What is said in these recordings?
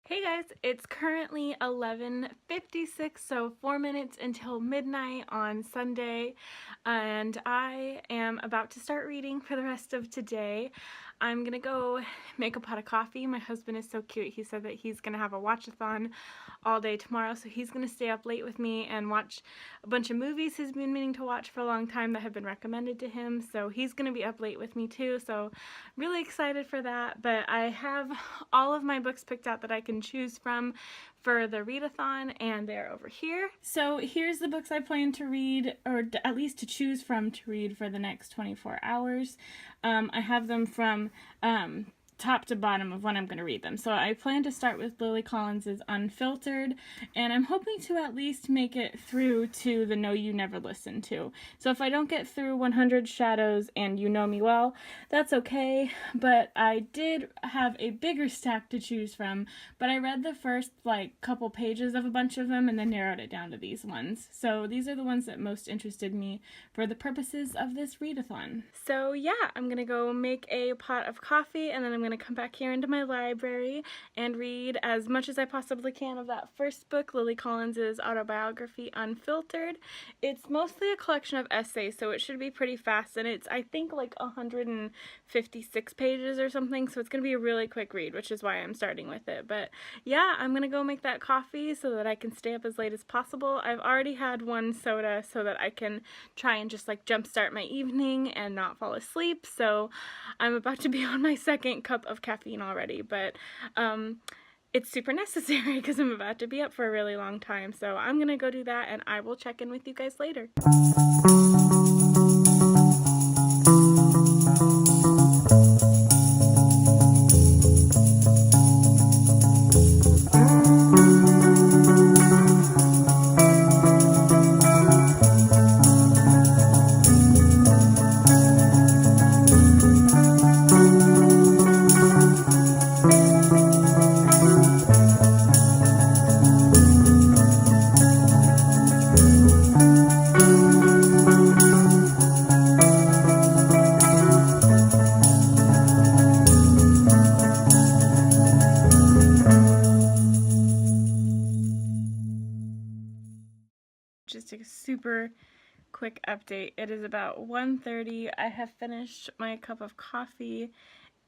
Hey guys, it's currently 11:56, so 4 minutes until midnight on Sunday, and I am about to start reading for the rest of today. I'm gonna go make a pot of coffee. My husband is so cute. He said that he's gonna have a watch-a-thon all day tomorrow, so he's gonna stay up late with me and watch a bunch of movies he's been meaning to watch for a long time that have been recommended to him, so he's gonna be up late with me too, so really excited for that. But I have all of my books picked out that I can choose from for the Readathon, and they're over here. So here's the books I plan to read, or at least to choose from to read for the next 24 hours. I have them from top to bottom of when I'm going to read them. So I plan to start with Lily Collins's Unfiltered, and I'm hoping to at least make it through to the No You Never Listen To. So if I don't get through 100 Shadows and You Know Me Well, that's okay, but I did have a bigger stack to choose from, but I read the first couple pages of a bunch of them and then narrowed it down to these ones. So these are the ones that most interested me for the purposes of this readathon. So yeah, I'm gonna go make a pot of coffee, and then I'm gonna come back here into my library and read as much as I possibly can of that first book, Lily Collins's autobiography, Unfiltered. It's mostly a collection of essays, so it should be pretty fast, and it's, I think, like 156 pages or something, so it's gonna be a really quick read, which is why I'm starting with it. But yeah, I'm gonna go make that coffee so that I can stay up as late as possible. I've already had one soda so that I can try and just jumpstart my evening and not fall asleep, so I'm about to be on my second cup of caffeine already, but it's super necessary because I'm about to be up for a really long time, so I'm gonna go do that and I will check in with you guys later. Just a super quick update. It is about 1:30. I have finished my cup of coffee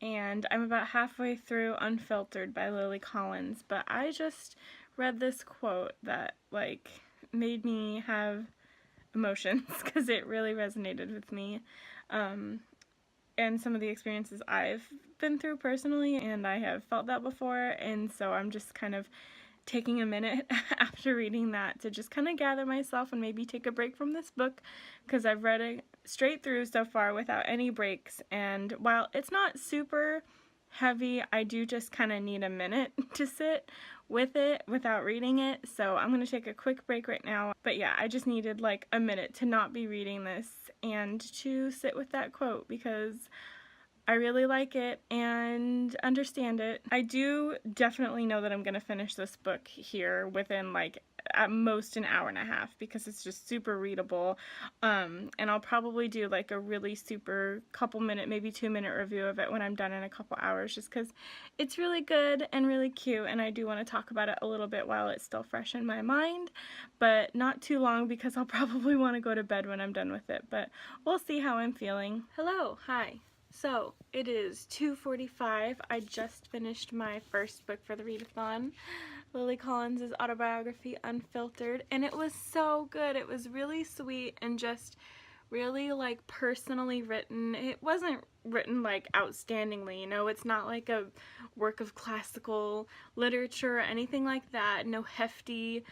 and I'm about halfway through Unfiltered by Lily Collins, but I just read this quote that made me have emotions because it really resonated with me and some of the experiences I've been through personally, and I have felt that before, and so I'm just kind of taking a minute after reading that to just kind of gather myself and maybe take a break from this book, because I've read it straight through so far without any breaks, and while it's not super heavy, I do just kind of need a minute to sit with it without reading it, so I'm going to take a quick break right now. But yeah, I just needed a minute to not be reading this and to sit with that quote because I really like it and understand it. I do definitely know that I'm going to finish this book here within at most an hour and a half because it's just super readable, and I'll probably do a really super couple minute, maybe 2-minute review of it when I'm done in a couple hours, just because it's really good and really cute, and I do want to talk about it a little bit while it's still fresh in my mind, but not too long because I'll probably want to go to bed when I'm done with it, but we'll see how I'm feeling. Hello, hi. So, it is 2:45. I just finished my first book for the readathon, Lily Collins' autobiography, Unfiltered, and it was so good. It was really sweet and just really personally written. It wasn't written outstandingly, you know, it's not like a work of classical literature or anything like that. No hefty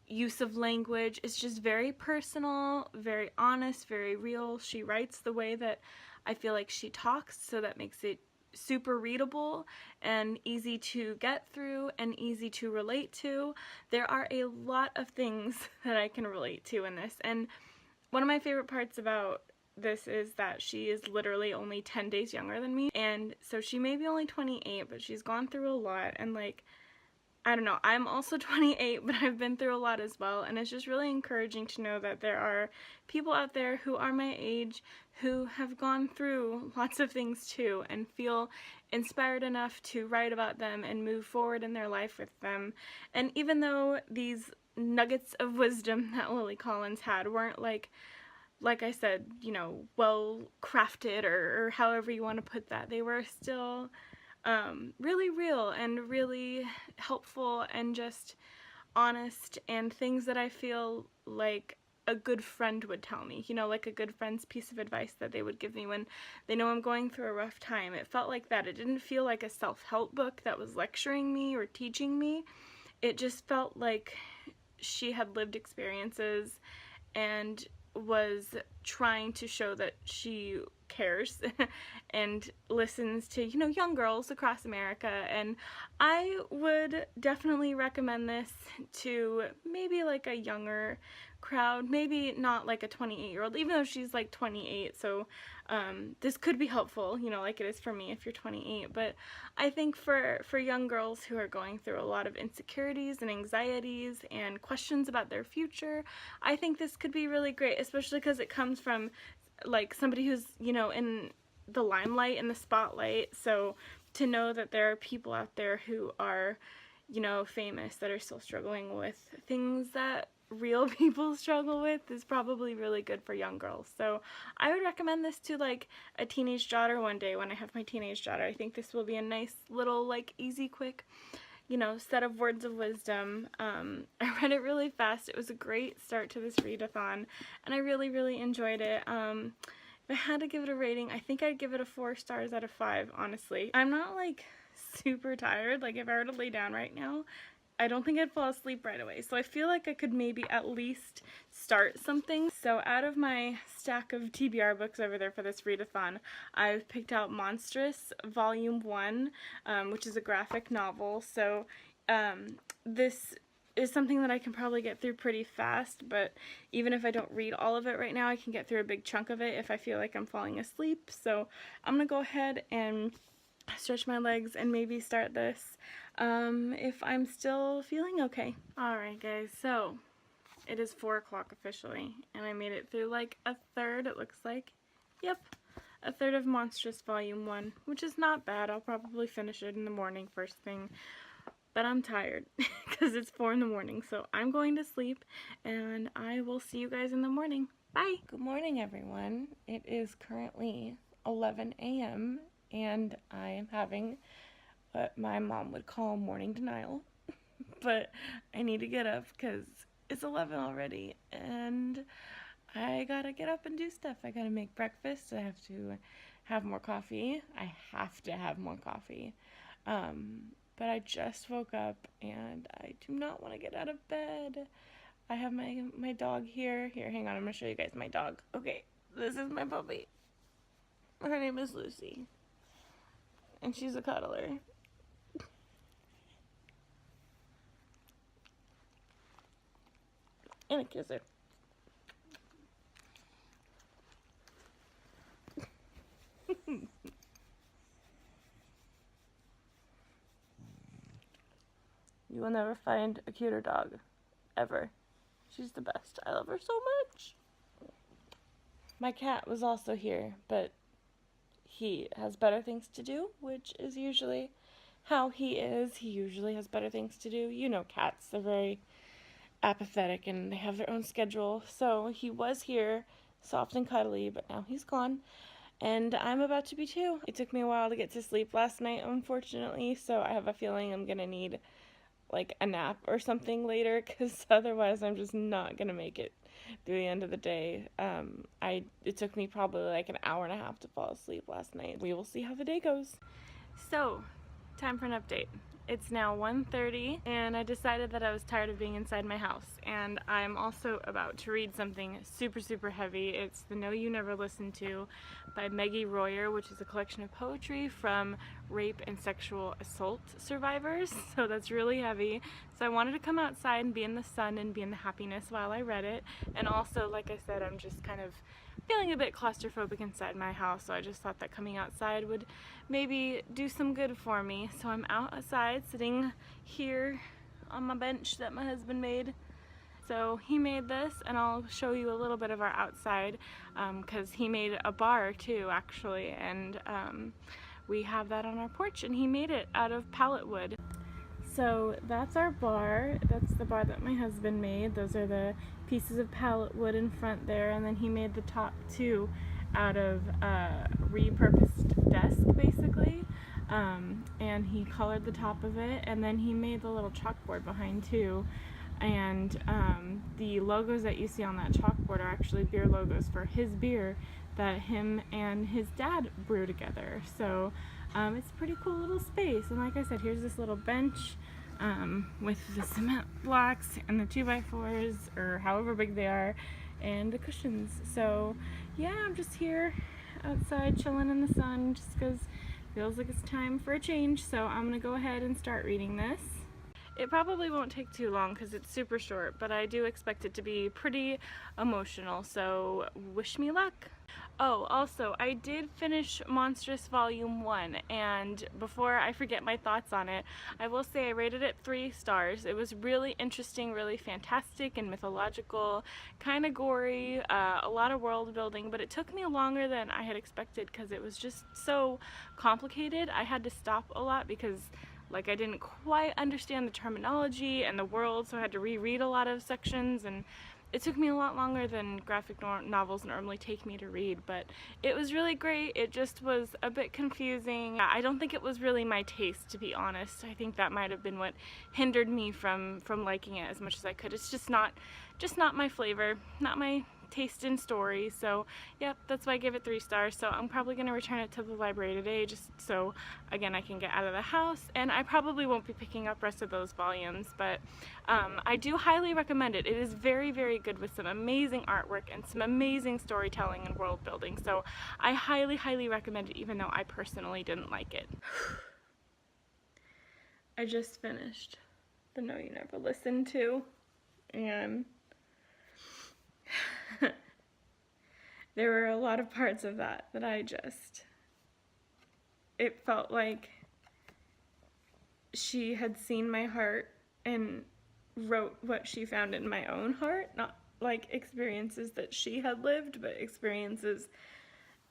use of language. It's just very personal, very honest, very real. She writes the way that I feel like she talks, so that makes it super readable and easy to get through and easy to relate to. There are a lot of things that I can relate to in this, and one of my favorite parts about this is that she is literally only 10 days younger than me, and so she may be only 28, but she's gone through a lot, and I don't know, I'm also 28, but I've been through a lot as well, and it's just really encouraging to know that there are people out there who are my age who have gone through lots of things too and feel inspired enough to write about them and move forward in their life with them. And even though these nuggets of wisdom that Lily Collins had weren't like I said, you know, well crafted or however you want to put that, they were still really real and really helpful and just honest, and things that I feel like a good friend would tell me, you know, like a good friend's piece of advice that they would give me when they know I'm going through a rough time. It felt like that. It didn't feel like a self-help book that was lecturing me or teaching me. It just felt like she had lived experiences and was trying to show that she cares and listens to, you know, young girls across America. And I would definitely recommend this to maybe like a younger crowd, maybe not like a 28-year-old, even though she's like 28, so this could be helpful, you know, like it is for me if you're 28. But I think for young girls who are going through a lot of insecurities and anxieties and questions about their future, I think this could be really great, especially because it comes from like somebody who's, you know, in the limelight, in the spotlight. So to know that there are people out there who are, you know, famous, that are still struggling with things that real people struggle with is probably really good for young girls. So I would recommend this to like a teenage daughter one day when I have my teenage daughter. I think this will be a nice little like easy, quick, you know, set of words of wisdom. I read it really fast. It was a great start to this readathon, and I really, really enjoyed it. If I had to give it a rating, I think I'd give it a 4 stars out of 5, honestly. I'm not like super tired. Like if I were to lay down right now, I don't think I'd fall asleep right away. So I feel like I could maybe at least start something. So out of my stack of TBR books over there for this readathon, I've picked out Monstrous Volume 1, which is a graphic novel. So this is something that I can probably get through pretty fast, but even if I don't read all of it right now, I can get through a big chunk of it if I feel like I'm falling asleep. So I'm gonna go ahead and stretch my legs and maybe start this if I'm still feeling okay. Alright guys, so it is 4 o'clock officially, and I made it through like a third, it looks like. Yep, a third of Monstrous Volume 1, which is not bad. I'll probably finish it in the morning first thing, but I'm tired because it's 4 in the morning, so I'm going to sleep, and I will see you guys in the morning. Bye! Good morning, everyone. It is currently 11 a.m. and I am having what my mom would call morning denial, but I need to get up because it's 11 already, and I gotta get up and do stuff. I gotta make breakfast. I have to have more coffee. I have to have more coffee. But I just woke up and I do not want to get out of bed. I have my dog here. Here, hang on, I'm gonna show you guys my dog. Okay, this is my puppy. Her name is Lucy, and she's a cuddler. And a kisser. You will never find a cuter dog, ever. She's the best. I love her so much. My cat was also here, but he has better things to do, which is usually how he is. He usually has better things to do. You know cats, they're very apathetic and they have their own schedule. So he was here, soft and cuddly, but now he's gone. And I'm about to be too. It took me a while to get to sleep last night, unfortunately, so I have a feeling I'm gonna need like a nap or something later, because otherwise I'm just not gonna make it through the end of the day. It took me probably like an hour and a half to fall asleep last night. We will see how the day goes. So, time for an update. It's now 1:30, and I decided that I was tired of being inside my house, and I'm also about to read something super, super heavy. It's The No You Never Listen To by Maggie Royer, which is a collection of poetry from rape and sexual assault survivors. So that's really heavy. So I wanted to come outside and be in the sun and be in the happiness while I read it. And also, like I said, I'm just kind of feeling a bit claustrophobic inside my house, so I just thought that coming outside would maybe do some good for me. So I'm outside sitting here on my bench that my husband made. So he made this, and I'll show you a little bit of our outside, because he made a bar too, actually, and we have that on our porch, and he made it out of pallet wood. So that's our bar. That's the bar that my husband made. Those are the pieces of pallet wood in front there, and then he made the top two out of repurposed desk, basically. And he colored the top of it, and then he made the little chalkboard behind too. And the logos that you see on that chalkboard are actually beer logos for his beer that him and his dad brew together. So it's a pretty cool little space. And like I said, here's this little bench with the cement blocks and the 2x4s, or however big they are, and the cushions. So yeah, I'm just here outside chilling in the sun just because it feels like it's time for a change. So I'm gonna go ahead and start reading this. It probably won't take too long because it's super short, but I do expect it to be pretty emotional, so wish me luck. Oh, also, I did finish Monstrous Volume 1, and before I forget my thoughts on it, I will say I rated it 3 stars. It was really interesting, really fantastic and mythological, kind of gory, a lot of world building, but it took me longer than I had expected because it was just so complicated. I had to stop a lot because I didn't quite understand the terminology and the world, so I had to reread a lot of sections, and it took me a lot longer than graphic novels normally take me to read, but it was really great. It just was a bit confusing. I don't think it was really my taste, to be honest. I think that might have been what hindered me from liking it as much as I could. It's just not my flavor, not my taste in story. So yep, that's why I gave it 3 stars. So I'm probably going to return it to the library today, just so again I can get out of the house, and I probably won't be picking up rest of those volumes, but I do highly recommend it. It is very, very good with some amazing artwork and some amazing storytelling and world building, so I highly, highly recommend it, even though I personally didn't like it. I just finished the No You Never Listen To, and there were a lot of parts of that it felt like she had seen my heart and wrote what she found in my own heart, not like experiences that she had lived, but experiences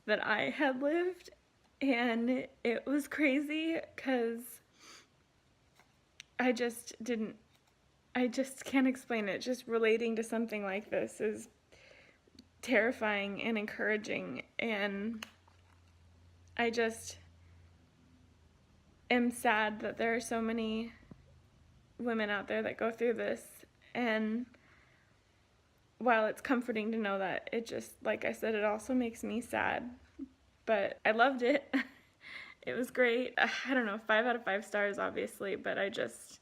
that I had lived. And it was crazy because I just can't explain it. Just relating to something like this is terrifying and encouraging, and I just am sad that there are so many women out there that go through this, and while it's comforting to know that, it just, like I said, it also makes me sad. But I loved it. It was great. I don't know, 5 out of 5 stars obviously, but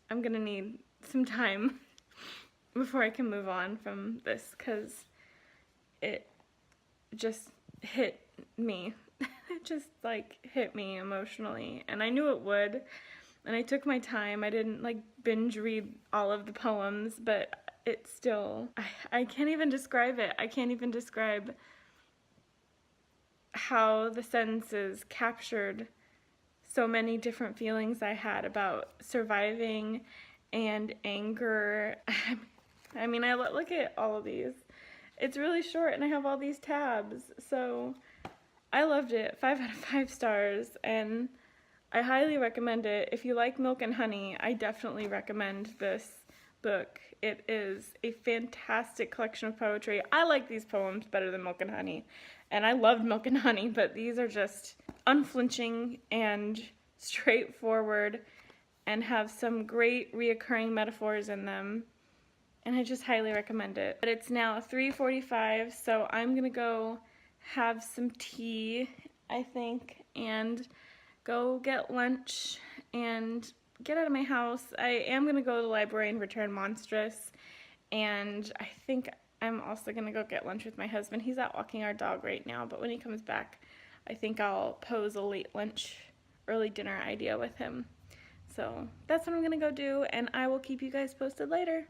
I'm gonna need some time before I can move on from this, because it just hit me. It just hit me emotionally, and I knew it would, and I took my time. I didn't binge read all of the poems, but it still, I can't even describe it. I can't even describe how the sentences captured so many different feelings I had about surviving and anger. I mean, I look at all of these. It's really short, and I have all these tabs, so I loved it. 5 out of 5 stars, and I highly recommend it. If you like Milk and Honey, I definitely recommend this book. It is a fantastic collection of poetry. I like these poems better than Milk and Honey, and I loved Milk and Honey, but these are just unflinching and straightforward and have some great reoccurring metaphors in them. And I just highly recommend it. But it's now 3:45, so I'm gonna go have some tea, I think, and go get lunch and get out of my house. I am gonna go to the library and return Monstrous, and I think I'm also gonna go get lunch with my husband. He's out walking our dog right now, but when he comes back, I think I'll pose a late lunch, early dinner idea with him. So that's what I'm gonna go do, and I will keep you guys posted later.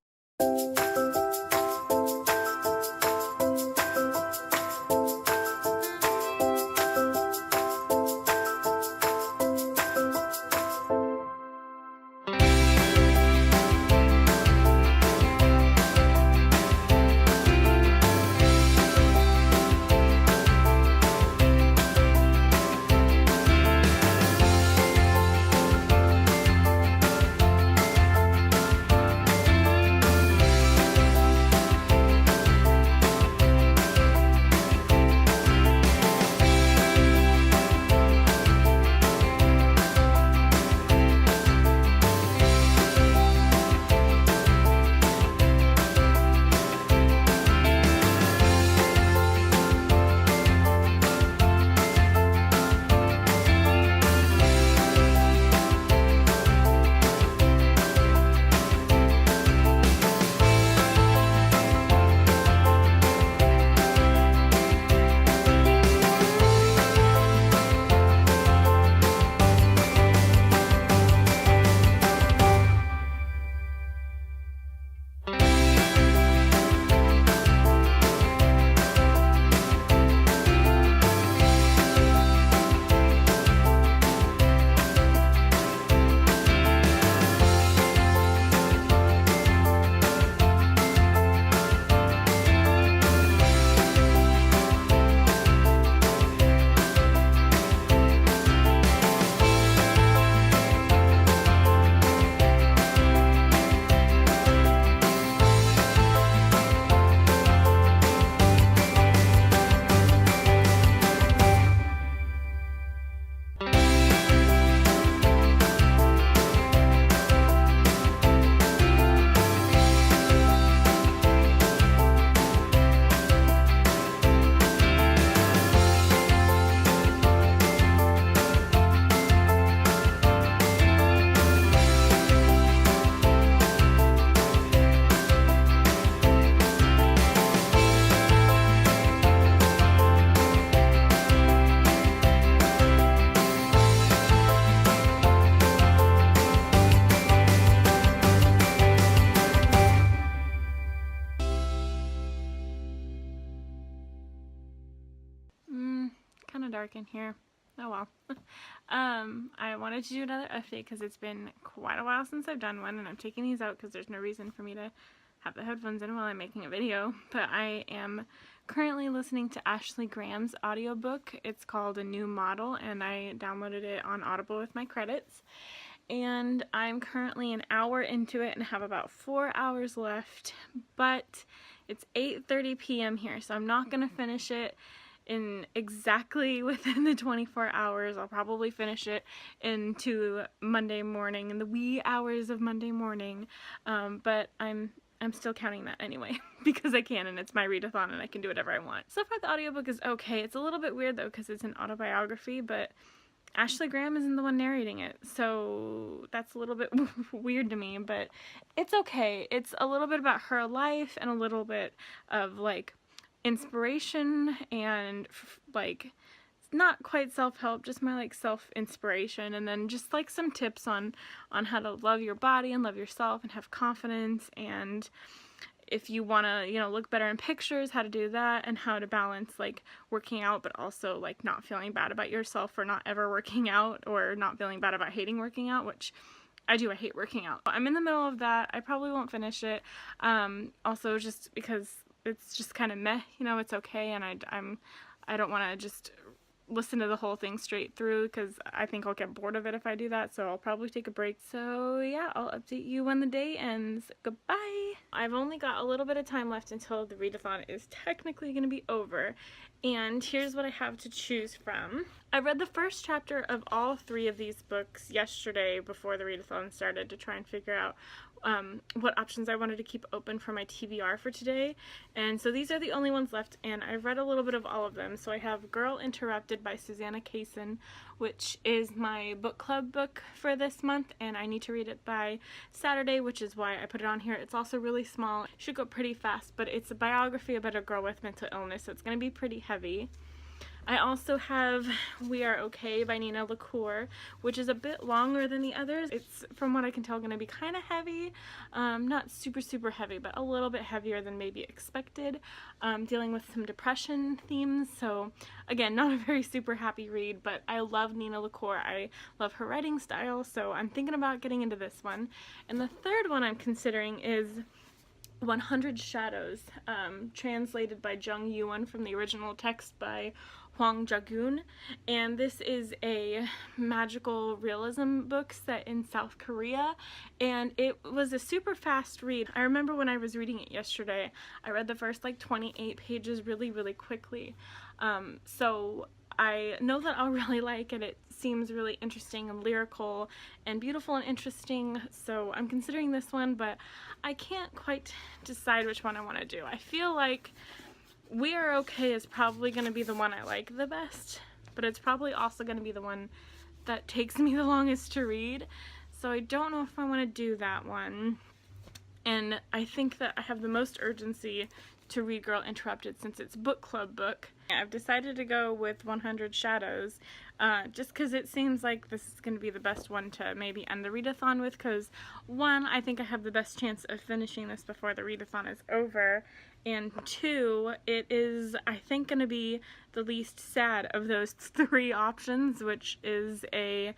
Kind of dark in here. Oh well. I wanted to do another update because it's been quite a while since I've done one, and I'm taking these out because there's no reason for me to have the headphones in while I'm making a video. But I am currently listening to Ashley Graham's audiobook. It's called A New Model, and I downloaded it on Audible with my credits. And I'm currently an hour into it and have about 4 hours left, but it's 8:30 p.m. here, so I'm not going to finish it in exactly within the 24 hours. I'll probably finish it into Monday morning, in the wee hours of Monday morning, but I'm still counting that anyway because I can, and it's my readathon and I can do whatever I want. So far the audiobook is okay. It's a little bit weird though because it's an autobiography, but Ashley Graham isn't the one narrating it, so that's a little bit weird to me, but it's okay. It's a little bit about her life and a little bit of like inspiration and like not quite self-help, just my like self-inspiration, and then just like some tips on how to love your body and love yourself and have confidence, and if you want to, you know, look better in pictures, how to do that, and how to balance like working out but also like not feeling bad about yourself for not ever working out, or not feeling bad about hating working out, which I hate working out. I'm in the middle of that. I probably won't finish it, also just because it's just kind of meh, you know. It's okay, and I don't want to just listen to the whole thing straight through because I think I'll get bored of it if I do that, so I'll probably take a break. So yeah, I'll update you when the day ends. Goodbye! I've only got a little bit of time left until the readathon is technically going to be over, and here's what I have to choose from. I read the first chapter of all 3 of these books yesterday before the readathon started to try and figure out what options I wanted to keep open for my TBR for today, and so these are the only ones left, and I've read a little bit of all of them. So I have Girl Interrupted by Susanna Kaysen, which is my book club book for this month, and I need to read it by Saturday, which is why I put it on here. It's also really small, it should go pretty fast, but it's a biography about a girl with mental illness, so it's going to be pretty heavy. I also have We Are Okay by Nina LaCour, which is a bit longer than the others. It's, from what I can tell, going to be kind of heavy. Not super heavy, but a little bit heavier than maybe expected. Dealing with some depression themes, so again, not a very super happy read, but I love Nina LaCour. I love her writing style, so I'm thinking about getting into this one. And the third one I'm considering is 100 Shadows, translated by Jung Yuan from the original text by Hwang Jagun, and this is a magical realism book set in South Korea, and it was a super fast read. I remember when I was reading it yesterday, I read the first like 28 pages really quickly, so I know that I'll really like it. It seems really interesting and lyrical and beautiful and interesting, so I'm considering this one, but I can't quite decide which one I want to do. I feel like We Are Okay is probably going to be the one I like the best, but it's probably also going to be the one that takes me the longest to read, so I don't know if I want to do that one. And I think that I have the most urgency to read Girl Interrupted since it's book club book. I've decided to go with 100 Shadows, just because it seems like this is going to be the best one to maybe end the readathon with, because one, I think I have the best chance of finishing this before the readathon is over, and two, it is, I think, going to be the least sad of those three options, which is a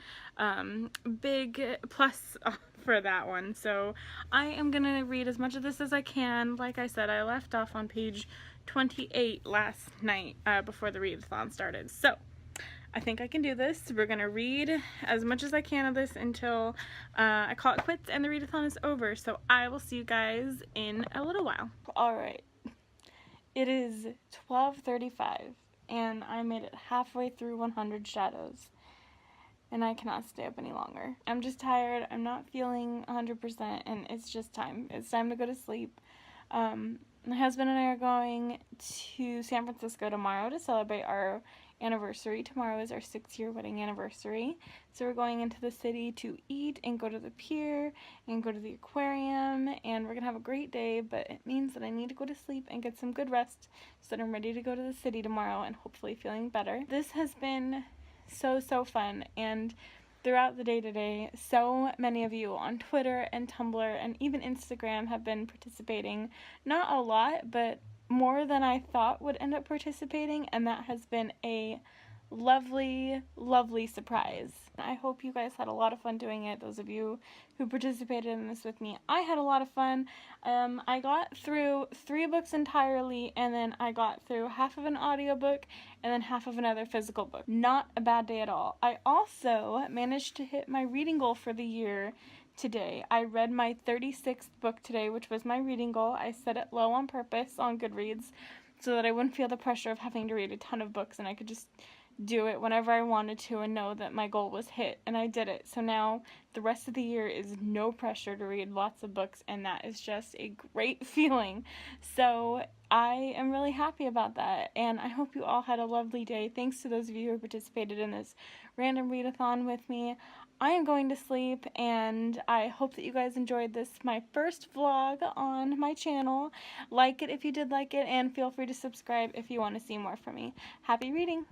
big plus for that one. So I am going to read as much of this as I can. Like I said, I left off on page 28 last night before the readathon started. So I think I can do this. We're going to read as much as I can of this until I call it quits and the readathon is over. So I will see you guys in a little while. Alright, it is 12:35 and I made it halfway through 100 Shadows. And I cannot stay up any longer. I'm just tired, I'm not feeling 100%, and it's just time. It's time to go to sleep. My husband and I are going to San Francisco tomorrow to celebrate our anniversary. Tomorrow is our 6-year wedding anniversary. So we're going into the city to eat and go to the pier and go to the aquarium, and we're going to have a great day, but it means that I need to go to sleep and get some good rest so that I'm ready to go to the city tomorrow and hopefully feeling better. This has been so fun, and throughout the day today, so many of you on Twitter and Tumblr and even Instagram have been participating. Not a lot, but more than I thought would end up participating, and that has been a lovely surprise. I hope you guys had a lot of fun doing it, those of you who participated in this with me. I had a lot of fun. I got through 3 books entirely, and then I got through half of an audiobook and then half of another physical book. Not a bad day at all. I also managed to hit my reading goal for the year today. I read my 36th book today, which was my reading goal. I set it low on purpose on Goodreads so that I wouldn't feel the pressure of having to read a ton of books, and I could just do it whenever I wanted to and know that my goal was hit, and I did it. So now the rest of the year is no pressure to read lots of books, and that is just a great feeling. So I am really happy about that, and I hope you all had a lovely day. Thanks to those of you who participated in this random readathon with me. I am going to sleep, and I hope that you guys enjoyed this, my first vlog on my channel. Like it if you did like it, and feel free to subscribe if you want to see more from me. Happy reading!